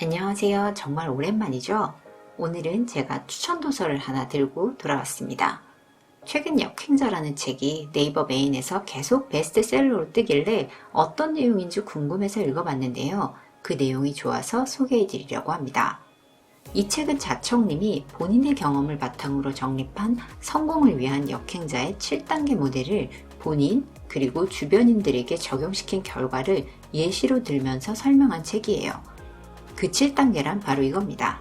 안녕하세요. 정말 오랜만이죠? 오늘은 제가 추천 도서를 하나 들고 돌아왔습니다. 최근 역행자라는 책이 네이버 메인에서 계속 베스트셀러로 뜨길래 어떤 내용인지 궁금해서 읽어봤는데요. 그 내용이 좋아서 소개해드리려고 합니다. 이 책은 자청님이 본인의 경험을 바탕으로 정립한 성공을 위한 역행자의 7단계 모델을 본인 그리고 주변인들에게 적용시킨 결과를 예시로 들면서 설명한 책이에요. 그 7단계란 바로 이겁니다.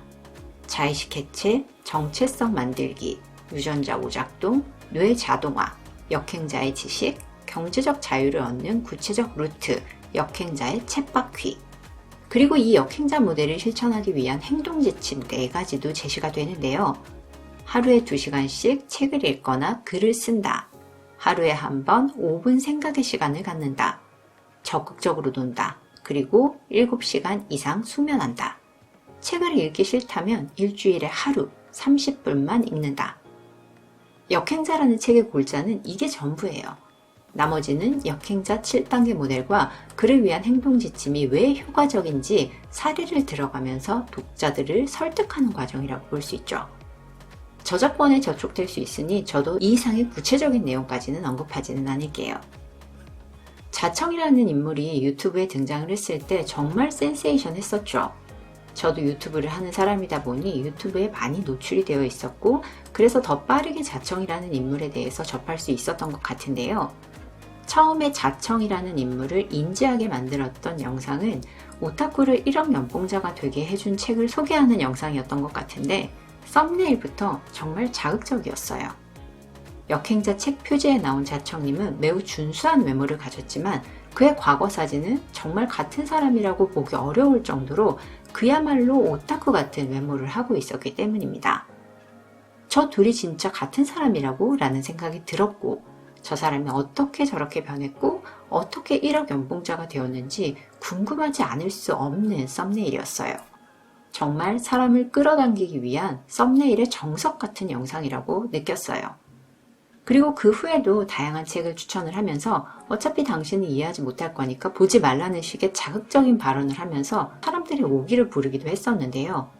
자의식 해체, 정체성 만들기, 유전자 오작동, 뇌 자동화, 역행자의 지식, 경제적 자유를 얻는 구체적 루트, 역행자의 쳇바퀴. 그리고 이 역행자 모델을 실천하기 위한 행동 지침 4가지도 제시가 되는데요. 하루에 2시간씩 책을 읽거나 글을 쓴다. 하루에 한 번 5분 생각의 시간을 갖는다. 적극적으로 논다. 그리고 7시간 이상 수면한다. 책을 읽기 싫다면 일주일에 하루 30분만 읽는다. 역행자라는 책의 골자는 이게 전부예요. 나머지는 역행자 7단계 모델과 그를 위한 행동 지침이 왜 효과적인지 사례를 들어가면서 독자들을 설득하는 과정이라고 볼 수 있죠. 저작권에 저촉될 수 있으니 저도 이 이상의 구체적인 내용까지는 언급하지는 않을게요. 자청이라는 인물이 유튜브에 등장을 했을 때 정말 센세이션 했었죠. 저도 유튜브를 하는 사람이다 보니 유튜브에 많이 노출이 되어 있었고 그래서 더 빠르게 자청이라는 인물에 대해서 접할 수 있었던 것 같은데요. 처음에 자청이라는 인물을 인지하게 만들었던 영상은 오타쿠를 1억 연봉자가 되게 해준 책을 소개하는 영상이었던 것 같은데 썸네일부터 정말 자극적이었어요. 역행자 책 표지에 나온 자청님은 매우 준수한 외모를 가졌지만 그의 과거 사진은 정말 같은 사람이라고 보기 어려울 정도로 그야말로 오타쿠 같은 외모를 하고 있었기 때문입니다. 저 둘이 진짜 같은 사람이라고? 라는 생각이 들었고 저 사람이 어떻게 저렇게 변했고 어떻게 1억 연봉자가 되었는지 궁금하지 않을 수 없는 썸네일이었어요. 정말 사람을 끌어당기기 위한 썸네일의 정석 같은 영상이라고 느꼈어요. 그리고 그 후에도 다양한 책을 추천을 하면서 어차피 당신은 이해하지 못할 거니까 보지 말라는 식의 자극적인 발언을 하면서 사람들의 오기를 부르기도 했었는데요.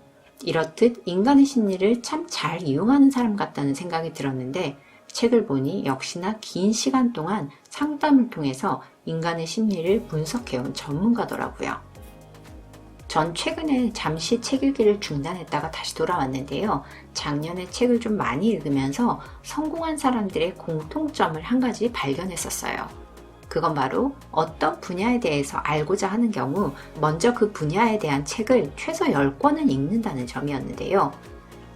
이렇듯 인간의 심리를 참 잘 이용하는 사람 같다는 생각이 들었는데 책을 보니 역시나 긴 시간 동안 상담을 통해서 인간의 심리를 분석해온 전문가더라고요. 전 최근에 잠시 책 읽기를 중단했다가 다시 돌아왔는데요. 작년에 책을 좀 많이 읽으면서 성공한 사람들의 공통점을 한 가지 발견했었어요. 그건 바로 어떤 분야에 대해서 알고자 하는 경우 먼저 그 분야에 대한 책을 최소 10권은 읽는다는 점이었는데요.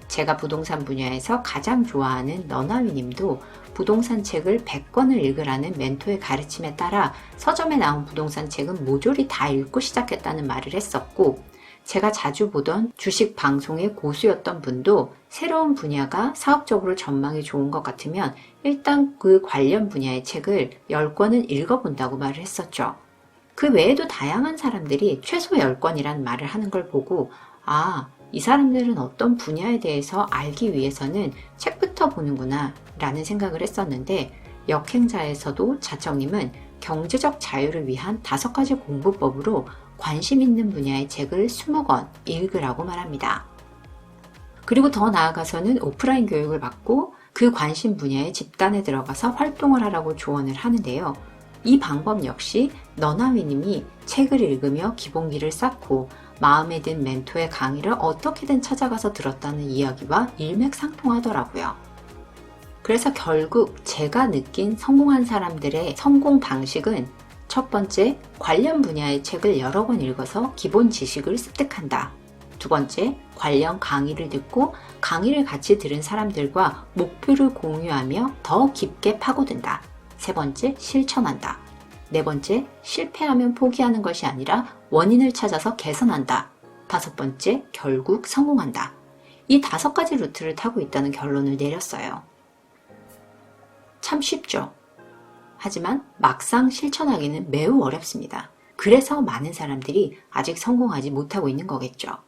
제가 부동산 분야에서 가장 좋아하는 너나위 님도 부동산 책을 100권을 읽으라는 멘토의 가르침에 따라 서점에 나온 부동산 책은 모조리 다 읽고 시작했다는 말을 했었고 제가 자주 보던 주식 방송의 고수였던 분도 새로운 분야가 사업적으로 전망이 좋은 것 같으면 일단 그 관련 분야의 책을 10권은 읽어본다고 말을 했었죠. 그 외에도 다양한 사람들이 최소 10권이라는 말을 하는 걸 보고 이 사람들은 어떤 분야에 대해서 알기 위해서는 책부터 보는구나 라는 생각을 했었는데 역행자에서도 자청님은 경제적 자유를 위한 5가지 공부법으로 관심 있는 분야의 책을 20권 읽으라고 말합니다. 그리고 더 나아가서는 오프라인 교육을 받고 그 관심 분야의 집단에 들어가서 활동을 하라고 조언을 하는데요. 이 방법 역시 너나위님이 책을 읽으며 기본기를 쌓고 마음에 든 멘토의 강의를 어떻게든 찾아가서 들었다는 이야기와 일맥상통하더라고요. 그래서 결국 제가 느낀 성공한 사람들의 성공 방식은 첫 번째, 관련 분야의 책을 여러 권 읽어서 기본 지식을 습득한다. 두 번째, 관련 강의를 듣고 강의를 같이 들은 사람들과 목표를 공유하며 더 깊게 파고든다. 세 번째, 실천한다. 네 번째, 실패하면 포기하는 것이 아니라 원인을 찾아서 개선한다. 다섯 번째, 결국 성공한다. 이 5가지 루트를 타고 있다는 결론을 내렸어요. 참 쉽죠? 하지만 막상 실천하기는 매우 어렵습니다. 그래서 많은 사람들이 아직 성공하지 못하고 있는 거겠죠.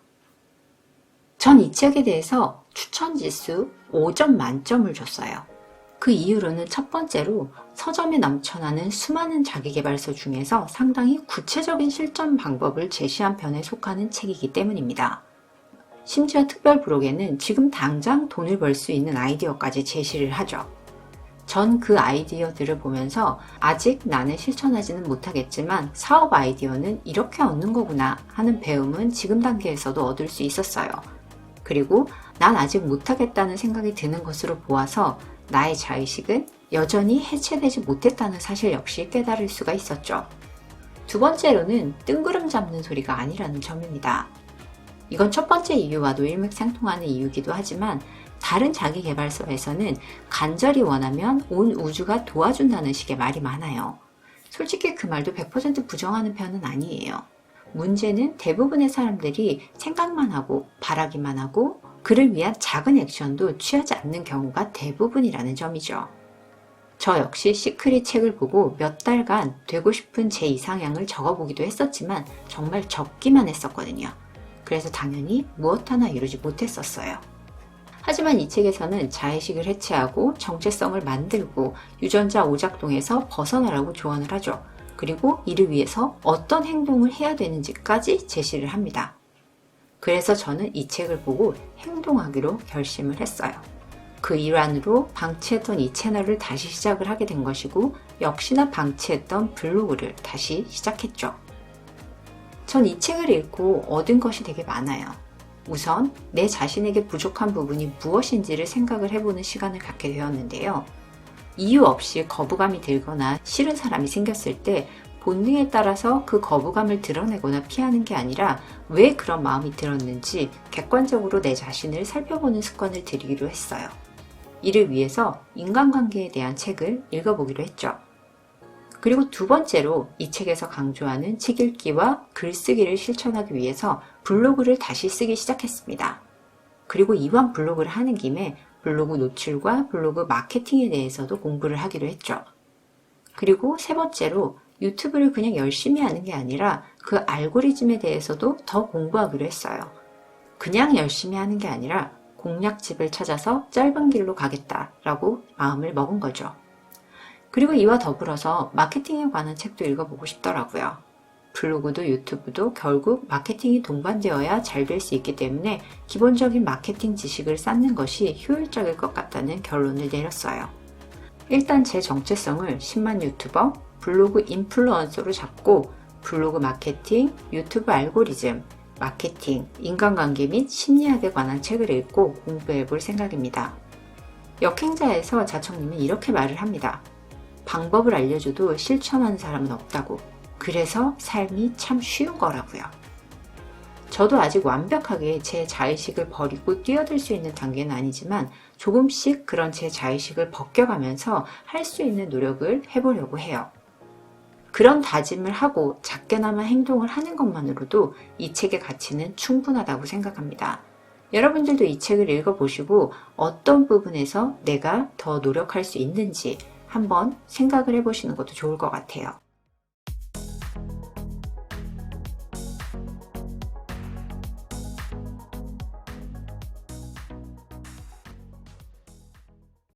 전 이 책에 대해서 추천 지수 5점 만점을 줬어요. 그 이유로는 첫 번째로 서점에 넘쳐나는 수많은 자기계발서 중에서 상당히 구체적인 실전 방법을 제시한 편에 속하는 책이기 때문입니다. 심지어 특별 부록에는 지금 당장 돈을 벌 수 있는 아이디어까지 제시를 하죠. 전 그 아이디어들을 보면서 아직 나는 실천하지는 못하겠지만 사업 아이디어는 이렇게 얻는 거구나 하는 배움은 지금 단계에서도 얻을 수 있었어요. 그리고 난 아직 못하겠다는 생각이 드는 것으로 보아서 나의 자의식은 여전히 해체되지 못했다는 사실 역시 깨달을 수가 있었죠. 두 번째로는 뜬구름 잡는 소리가 아니라는 점입니다. 이건 첫 번째 이유와도 일맥상통하는 이유이기도 하지만 다른 자기계발서에서는 간절히 원하면 온 우주가 도와준다는 식의 말이 많아요. 솔직히 그 말도 100% 부정하는 편은 아니에요. 문제는 대부분의 사람들이 생각만 하고 바라기만 하고 그를 위한 작은 액션도 취하지 않는 경우가 대부분이라는 점이죠. 저 역시 시크릿 책을 보고 몇 달간 되고 싶은 제 이상향을 적어보기도 했었지만 정말 적기만 했었거든요. 그래서 당연히 무엇 하나 이루지 못했었어요. 하지만 이 책에서는 자의식을 해체하고 정체성을 만들고 유전자 오작동에서 벗어나라고 조언을 하죠. 그리고 이를 위해서 어떤 행동을 해야 되는지까지 제시를 합니다. 그래서 저는 이 책을 보고 행동하기로 결심을 했어요. 그 일환으로 방치했던 이 채널을 다시 시작을 하게 된 것이고 역시나 방치했던 블로그를 다시 시작했죠. 전 이 책을 읽고 얻은 것이 되게 많아요. 우선 내 자신에게 부족한 부분이 무엇인지를 생각을 해보는 시간을 갖게 되었는데요. 이유 없이 거부감이 들거나 싫은 사람이 생겼을 때 본능에 따라서 그 거부감을 드러내거나 피하는 게 아니라 왜 그런 마음이 들었는지 객관적으로 내 자신을 살펴보는 습관을 들이기로 했어요. 이를 위해서 인간관계에 대한 책을 읽어보기로 했죠. 그리고 두 번째로 이 책에서 강조하는 책 읽기와 글쓰기를 실천하기 위해서 블로그를 다시 쓰기 시작했습니다. 그리고 이왕 블로그를 하는 김에 블로그 노출과 블로그 마케팅에 대해서도 공부를 하기로 했죠. 그리고 세 번째로 유튜브를 그냥 열심히 하는 게 아니라 그 알고리즘에 대해서도 더 공부하기로 했어요. 그냥 열심히 하는 게 아니라 공략집을 찾아서 짧은 길로 가겠다라고 마음을 먹은 거죠. 그리고 이와 더불어서 마케팅에 관한 책도 읽어보고 싶더라고요. 블로그도 유튜브도 결국 마케팅이 동반되어야 잘 될 수 있기 때문에 기본적인 마케팅 지식을 쌓는 것이 효율적일 것 같다는 결론을 내렸어요. 일단 제 정체성을 10만 유튜버, 블로그 인플루언서로 잡고 블로그 마케팅, 유튜브 알고리즘, 마케팅, 인간관계 및 심리학에 관한 책을 읽고 공부해 볼 생각입니다. 역행자에서 자청님은 이렇게 말을 합니다. 방법을 알려줘도 실천하는 사람은 없다고. 그래서 삶이 참 쉬운 거라고요. 저도 아직 완벽하게 제 자의식을 버리고 뛰어들 수 있는 단계는 아니지만 조금씩 그런 제 자의식을 벗겨가면서 할 수 있는 노력을 해보려고 해요. 그런 다짐을 하고 작게나마 행동을 하는 것만으로도 이 책의 가치는 충분하다고 생각합니다. 여러분들도 이 책을 읽어보시고 어떤 부분에서 내가 더 노력할 수 있는지 한번 생각을 해보시는 것도 좋을 것 같아요.